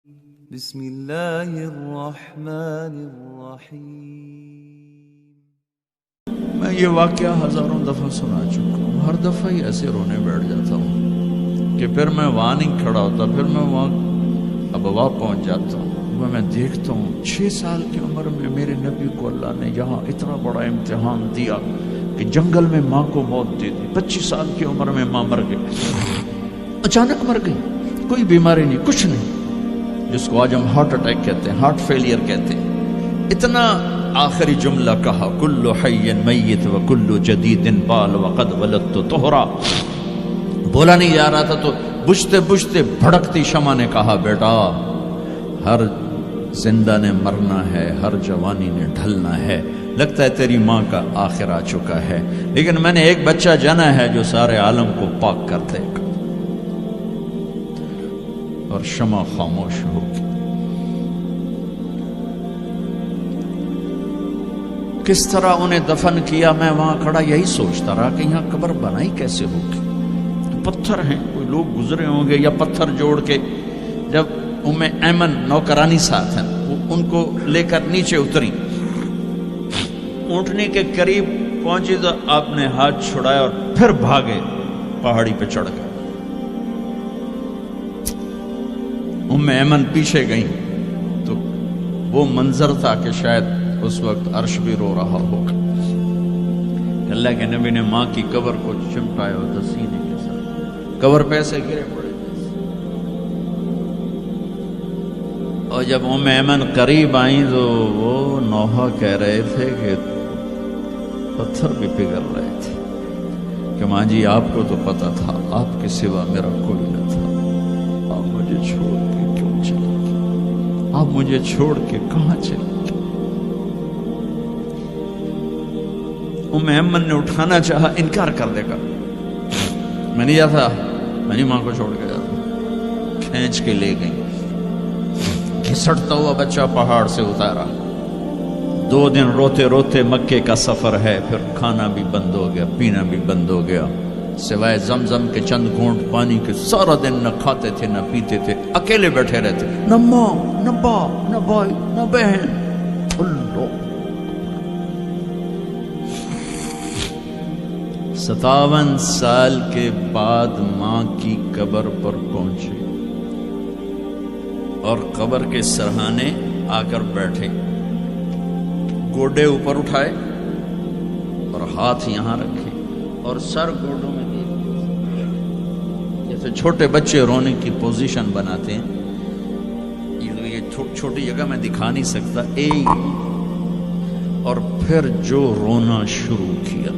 بسم اللہ الرحمن الرحیم۔ میں یہ واقعہ ہزاروں دفعہ سنا چکا ہوں، ہر دفعہ ہی ایسے رونے بیٹھ جاتا ہوں کہ پھر میں وہاں نہیں کھڑا ہوتا، پھر میں وہاں ابوا پہنچ جاتا ہوں۔ میں دیکھتا ہوں 6 سال کی عمر میں میرے نبی کو اللہ نے یہاں اتنا بڑا امتحان دیا کہ جنگل میں ماں کو موت دے دی۔ 25 سال کی عمر میں ماں مر گئی، اچانک مر گئی، کوئی بیماری نہیں، کچھ نہیں، جس کو آج ہم ہارٹ اٹیک کہتے ہیں، ہارٹ فیلئر کہتے ہیں۔ اتنا آخری جملہ کہا، کل حی میت و کل جدید بال وقد ولدت طہرا۔ بولا نہیں جا رہا تھا تو بجھتے بجھتے بھڑکتی شمع نے کہا، بیٹا ہر زندہ نے مرنا ہے، ہر جوانی نے ڈھلنا ہے، لگتا ہے تیری ماں کا آخر آ چکا ہے، لیکن میں نے ایک بچہ جنا ہے جو سارے عالم کو پاک کر دے گا۔ اور شمع خاموش ہو گئی۔ کس طرح انہیں دفن کیا، میں وہاں کھڑا یہی سوچتا رہا کہ یہاں قبر بنائی کیسے ہوگی۔ پتھر ہیں، کوئی لوگ گزرے ہوں گے یا پتھر جوڑ کے۔ جب ایمن نوکرانی ساتھ ہیں، وہ ان کو لے کر نیچے اتری، اونٹنے کے قریب پہنچی تو آپ نے ہاتھ چھڑایا اور پھر بھاگے، پہاڑی پہ چڑھ گئے۔ ایمن پیچھے گئیں تو وہ منظر تھا کہ شاید اس وقت عرش بھی رو رہا ہوگا۔ اللہ کے نبی نے ماں کی قبر کو چمٹایا ہوتا سینے کے ساتھ، قبر پہ سے گرے پڑے۔ اور جب ایمن قریب آئیں تو وہ نوحہ کہہ رہے تھے کہ پتھر بھی پگھل رہے تھے کہ ماں جی آپ کو تو پتا تھا آپ کے سوا میرا کوئی نہ تھا، آپ مجھے چھوڑ کے کیوں چلے گئے، آپ مجھے چھوڑ کے کہاں چلے گئے۔ ایمن نے اٹھانا چاہا، انکار کر دے گا، میں نہیں جاتا، میں نہیں ماں کو چھوڑ کے جاتا۔ کھینچ کے لے گئی، گھسٹتا ہوا بچہ پہاڑ سے اتارا۔ 2 دن روتے روتے مکے کا سفر ہے، پھر کھانا بھی بند ہو گیا، پینا بھی بند ہو گیا، سوائے زمزم کے چند گھونٹ پانی کے سارا دن نہ کھاتے تھے نہ پیتے تھے، اکیلے بیٹھے رہتے، نہ ماں نہ باپ نہ بھائی نہ بہن۔ 57 سال کے بعد ماں کی قبر پر پہنچے اور قبر کے سرہانے آ کر بیٹھے، گوڈے اوپر اٹھائے اور ہاتھ یہاں رکھے اور سر گوڈوں میں دے، جیسے چھوٹے بچے رونے کی پوزیشن بناتے ہیں۔ یہ چھوٹی جگہ میں دکھا نہیں سکتا، اور پھر جو رونا شروع کیا،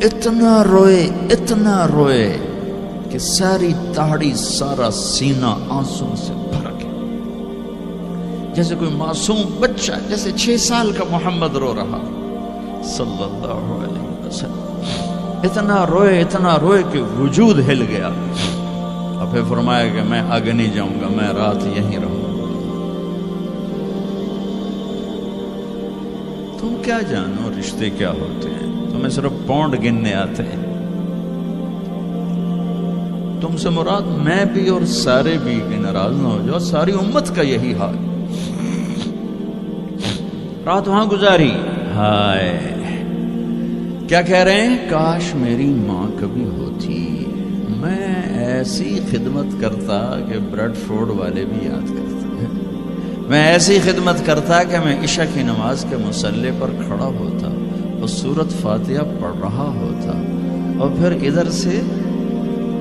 اتنا روئے کہ ساری تاڑی سارا سینہ آنسو سے بھر گیا، جیسے کوئی معصوم بچہ، جیسے 6 سال کا محمد رو رہا صلی اللہ علیہ وسلم۔ اتنا روئے کہ وجود ہل گیا، اور پھر فرمایا کہ میں آگے نہیں جاؤں گا، میں رات یہیں رہوں گا۔ تم کیا جانو رشتے کیا ہوتے ہیں، تمہیں صرف پونڈ گننے آتے ہیں۔ تم سے مراد میں بھی اور سارے بھی، کہ ناراض نہ ہو جاؤ، ساری امت کا یہی حال۔ رات وہاں گزاری، ہائے کیا کہہ رہے ہیں، کاش میری ماں کبھی ہوتی، میں ایسی خدمت کرتا کہ بریڈ فورڈ والے بھی یاد کرتے ہیں، میں ایسی خدمت کرتا کہ میں عشاء کی نماز کے مصلی پر کھڑا ہوتا اور سورت فاتحہ پڑھ رہا ہوتا، اور پھر ادھر سے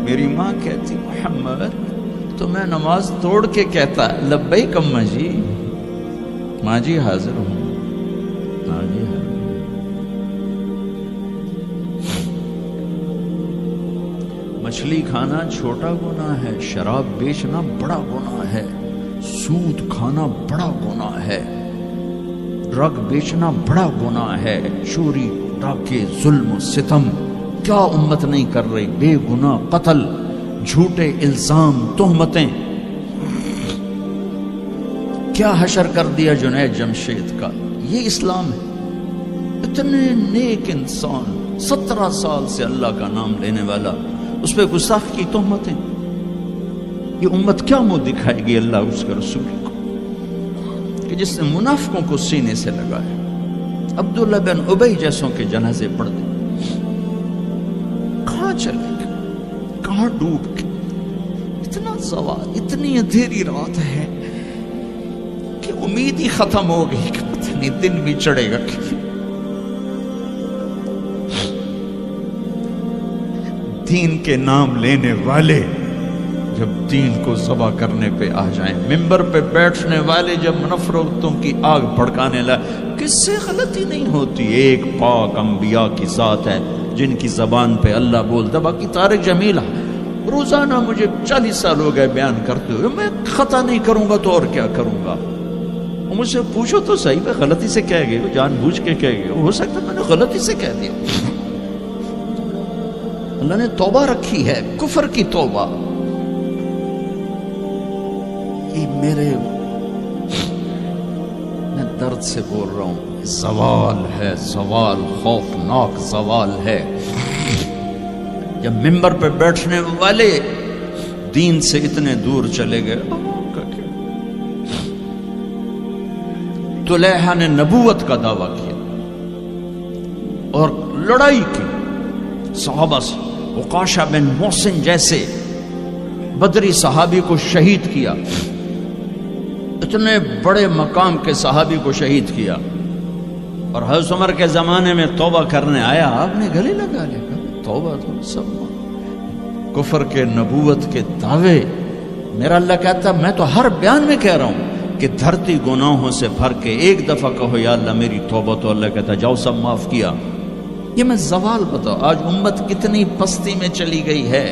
میری ماں کہتی محمد، تو میں نماز توڑ کے کہتا لبیک اماں جی، ماں جی حاضر ہوں، ماں جی حاضر۔ مچھلی کھانا چھوٹا گناہ ہے، شراب بیچنا بڑا گناہ ہے، سود کھانا بڑا گناہ ہے، ڈرگ بیچنا بڑا گناہ ہے، چوری ڈاکے ظلم و ستم کیا امت نہیں کر رہی، بے گناہ قتل، جھوٹے الزام، تہمتیں، کیا حشر کر دیا جنید جمشید کا۔ یہ اسلام ہے۔ اتنے نیک انسان، 17 سال سے اللہ کا نام لینے والا، اس پہ گستاخ کی تہمتیں، یہ امت کیا منہ دکھائے گی اللہ اس کے رسول کو کہ جس نے منافقوں کو سینے سے لگایا؟ عبداللہ بن ابی جیسوں کے جنازے پڑھ دیں، کہاں چلے گئے، کہاں ڈوب گئے؟ اتنا زوال، اتنی اندھیری رات ہے کہ امید ہی ختم ہو گئی کہ پتہ نہیں دن بھی چڑھے گا کہ دین کے نام لینے والے جب دین کو ذبح کرنے پہ آ جائیں، ممبر پہ بیٹھنے والے جب نفرتوں کی آگ بھڑکانے لائے، کس سے غلطی نہیں ہوتی؟ ایک پاک انبیاء کی ذات ہے جن کی زبان پہ اللہ بولتا۔ باقی طارق جمیل روزانہ مجھے 40 سال ہو گئے بیان کرتے ہوئے، میں خطا نہیں کروں گا تو اور کیا کروں گا؟ مجھ سے پوچھو تو صحیح، میں غلطی سے کہہ گئے، جان بوجھ کے کہہ گئے، ہو سکتا ہے میں نے غلطی سے کہہ دیا۔ اللہ نے توبہ رکھی ہے، کفر کی توبہ۔ یہ میں درد سے بول رہا ہوں، زوال ہے، زوال خوفناک زوال ہے۔ جب ممبر پہ بیٹھنے والے دین سے اتنے دور چلے گئے، طلحہ نے نبوت کا دعویٰ کیا اور لڑائی کی صحابہ سے، عکاشہ بن محسن جیسے بدری صحابی کو شہید کیا، اتنے بڑے مقام کے صحابی کو شہید کیا، اور حضرت عمر کے زمانے میں توبہ کرنے آیا، آپ نے گلے لگا لیا، توبہ تو سب کفر کے نبوت کے دعوے۔ میرا اللہ کہتا میں تو ہر بیان میں کہہ رہا ہوں کہ دھرتی گناہوں سے بھر کے ایک دفعہ کہو یا اللہ میری توبہ، تو اللہ کہتا جاؤ سب معاف کیا۔ یہ میں زوال بتاؤ، آج امت کتنی پستی میں چلی گئی ہے،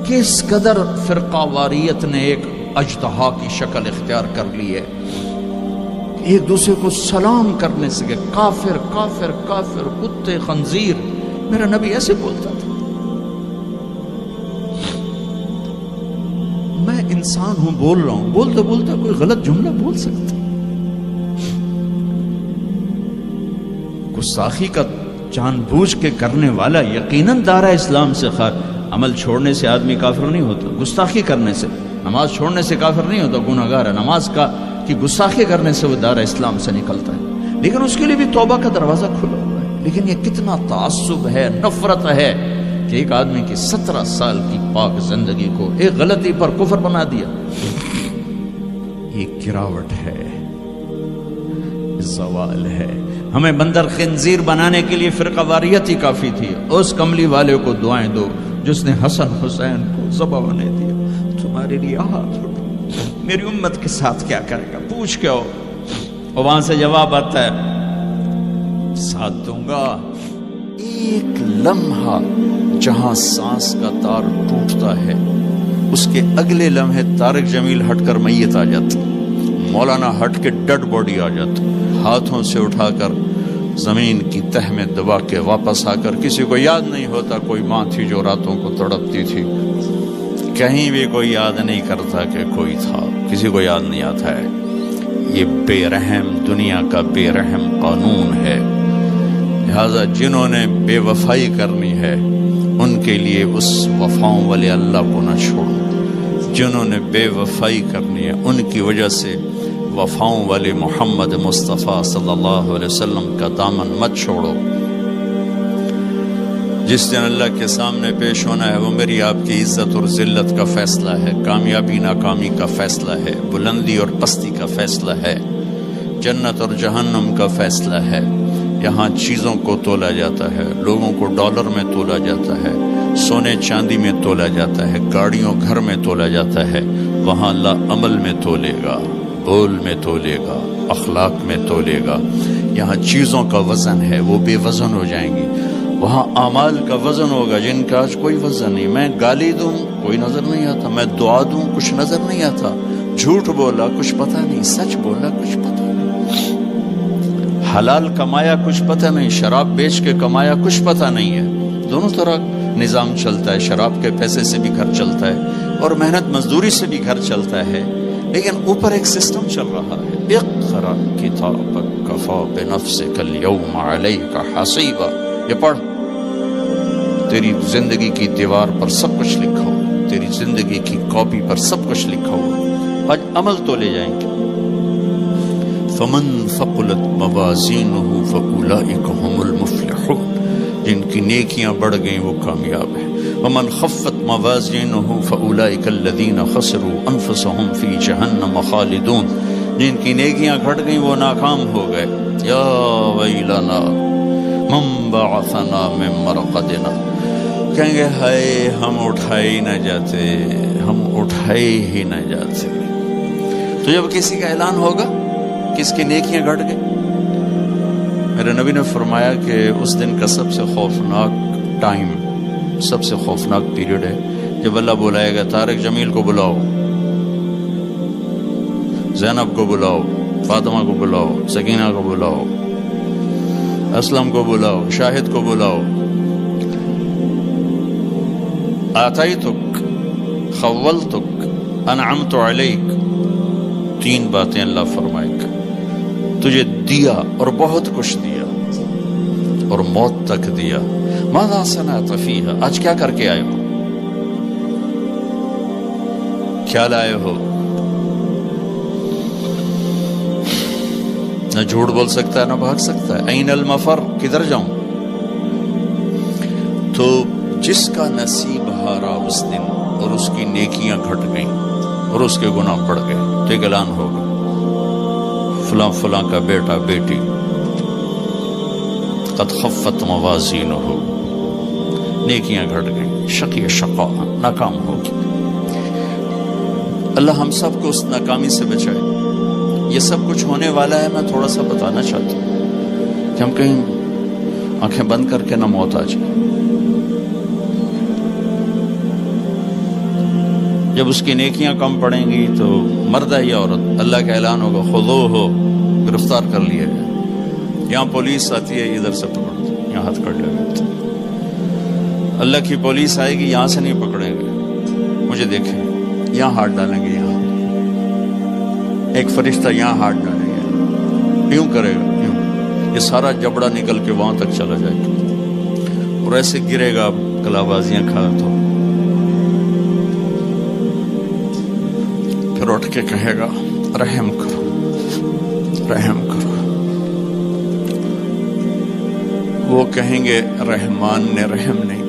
کس قدر فرقہ واریت نے ایک اجتہا کی شکل اختیار کر لی ہے، ایک دوسرے کو سلام کرنے سے کہ کافر کافر کافر، کتے خنزیر۔ میرا نبی ایسے بولتا تھا۔ میں انسان ہوں، بول رہا ہوں، بولتا بولتا کوئی غلط جملہ بول سکتا۔ گستاخی کا جان بوجھ کے کرنے والا یقیناً دارہ اسلام سے عمل چھوڑنے سے آدمی کافر نہیں ہوتا، گستاخی کرنے سے، نماز چھوڑنے سے کافر نہیں ہوتا، گناہگار ہے، نماز کی گستاخی کرنے سے وہ دارہ اسلام سے نکلتا ہے، لیکن اس کے لیے بھی توبہ کا دروازہ کھلا ہوا ہے۔ لیکن یہ کتنا تعصب ہے، نفرت ہے کہ ایک آدمی کی 17 سال کی پاک زندگی کو ایک غلطی پر کفر بنا دیا۔ یہ گراوٹ ہے، زوال ہے۔ ہمیں بندر خنزیر بنانے کے لیے فرقہ واریت ہی کافی تھی۔ اس کملی والے کو دعائیں دو جس نے حسن حسین کو ذبح ہونے دیا، تمہارے لیے ہاتھ اٹھو، میری امت کے ساتھ کیا کرے گا؟ پوچھ کے ہو، اور وہاں سے جواب آتا ہے ساتھ دوں گا۔ ایک لمحہ جہاں سانس کا تار ٹوٹتا ہے، اس کے اگلے لمحے طارق جمیل ہٹ کر میت آ جاتی، مولانا ہٹ کے ڈیڈ باڈی آ جاتی، ہاتھوں سے اٹھا کر زمین کی تہ میں دبا کے واپس آ کر کسی کو یاد نہیں ہوتا کوئی ماں تھی جو راتوں کو تڑپتی تھی، کہیں بھی کوئی یاد نہیں کرتا کہ کوئی تھا، کسی کو یاد نہیں آتا ہے۔ یہ بے رحم دنیا کا بے رحم قانون ہے، لہذا جنہوں نے بے وفائی کرنی ہے ان کے لیے اس وفاؤں والے اللہ کو نہ چھوڑو، جنہوں نے بے وفائی کرنی ہے ان کی وجہ سے وفاؤں والے محمد مصطفیٰ صلی اللہ علیہ وسلم کا دامن مت چھوڑو۔ جس دن اللہ کے سامنے پیش ہونا ہے وہ میری آپ کی عزت اور ذلت کا فیصلہ ہے، کامیابی ناکامی کا فیصلہ ہے، بلندی اور پستی کا فیصلہ ہے، جنت اور جہنم کا فیصلہ ہے۔ یہاں چیزوں کو تولا جاتا ہے، لوگوں کو ڈالر میں تولا جاتا ہے، سونے چاندی میں تولا جاتا ہے، گاڑیوں گھر میں تولا جاتا ہے، وہاں اللہ عمل میں تولے گا، بول میں تولے گا، اخلاق میں تولے گا۔ یہاں چیزوں کا وزن ہے، وہ بے وزن ہو جائیں گی، وہاں اعمال کا وزن ہوگا جن کا آج کوئی وزن نہیں۔ میں گالی دوں کوئی نظر نہیں آتا، میں دعا دوں کچھ نظر نہیں آتا، جھوٹ بولا کچھ پتہ نہیں، سچ بولا کچھ پتہ نہیں، حلال کمایا کچھ پتہ نہیں، شراب بیچ کے کمایا کچھ پتہ نہیں ہے۔ دونوں طرح نظام چلتا ہے، شراب کے پیسے سے بھی گھر چلتا ہے اور محنت مزدوری سے بھی گھر چلتا ہے، لیکن اوپر ایک سسٹم چل رہا ہے۔ اقرأ کتابک کفی بنفسک اليوم علیک حسیبا، یہ پڑھ، تیری زندگی کی دیوار پر سب کچھ لکھا ہو، تیری زندگی کی کاپی پر سب کچھ لکھا ہوا، آج عمل تو لے جائیں گے۔ فمن ثقلت موازینہ فاولئک هم المفلحون، جن کی نیکیاں بڑھ گئیں وہ کامیاب ہیں۔ ومن خفت موازینہ فاولئک الذین خسروا انفسهم فی جہنم خالدون، جن کی نیکیاں گھٹ گئیں وہ ناکام ہو گئے۔ یا ویلنا من بعثنا من مرقدنا، کہیں گے ہائے ہم اٹھائے ہی نہ جاتے، ہم اٹھائے ہی نہ جاتے۔ تو جب کسی کا اعلان ہوگا کس کی نیکیاں گھٹ گئی، میرے نبی نے فرمایا کہ اس دن کا سب سے خوفناک ٹائم، سب سے خوفناک پیریڈ ہے جب اللہ بلائے گا طارق جمیل کو بلاؤ، زینب کو بلاؤ، فاطمہ کو بلاؤ، سکینہ کو بلاؤ، اسلم کو بلاؤ، شاہد کو بلاؤ، آتیتک، خولتک، انعمت علیک، تین باتیں اللہ فرمائے گا، تجھے دیا اور بہت کچھ دیا اور موت تک دیا۔ ماذا صنعت فیہا، آج کیا کر کے آئے ہو، کیا لائے ہو؟ نہ جھوٹ بول سکتا ہے نہ بھاگ سکتا ہے۔ این المفر، کدھر جاؤں؟ تو جس کا نصیب ہارا اس دن اور اس کی نیکیاں گھٹ گئیں اور اس کے گناہ بڑھ گئے تو ایک اعلان ہوگا، فلاں فلاں کا بیٹا بیٹی قد خفت موازینہ، نیکیاں گھٹ گئیں، شقی شقا، ناکام ہوگی۔ اللہ ہم سب کو اس ناکامی سے بچائے۔ یہ سب کچھ ہونے والا ہے، میں تھوڑا سا بتانا چاہتا ہوں کہ ہم کہیں آنکھیں بند کر کے نہ موت آ جائے۔ جب اس کی نیکیاں کم پڑیں گی تو مرد ہے یا عورت، اللہ کا اعلان ہوگا خذوہ، گرفتار کر لیا جائے۔ یہاں پولیس آتی ہے، ادھر سے پکڑ دو، یہاں ہاتھ کر لے۔ اللہ کی پولیس آئے گی، یہاں سے نہیں پکڑیں گے، مجھے دیکھیں، یہاں ہاتھ ڈالیں گے، یہاں ایک فرشتہ یہاں ہاتھ ڈالیں گے، یوں کرے گا، یوں، یہ سارا جبڑا نکل کے وہاں تک چلا جائے گا اور ایسے گرے گا کلابازیاں کھا تو پھر اٹھ کے کہے گا رحم کرو، رحم کرو۔ وہ کہیں گے رحمان نے رحم نہیں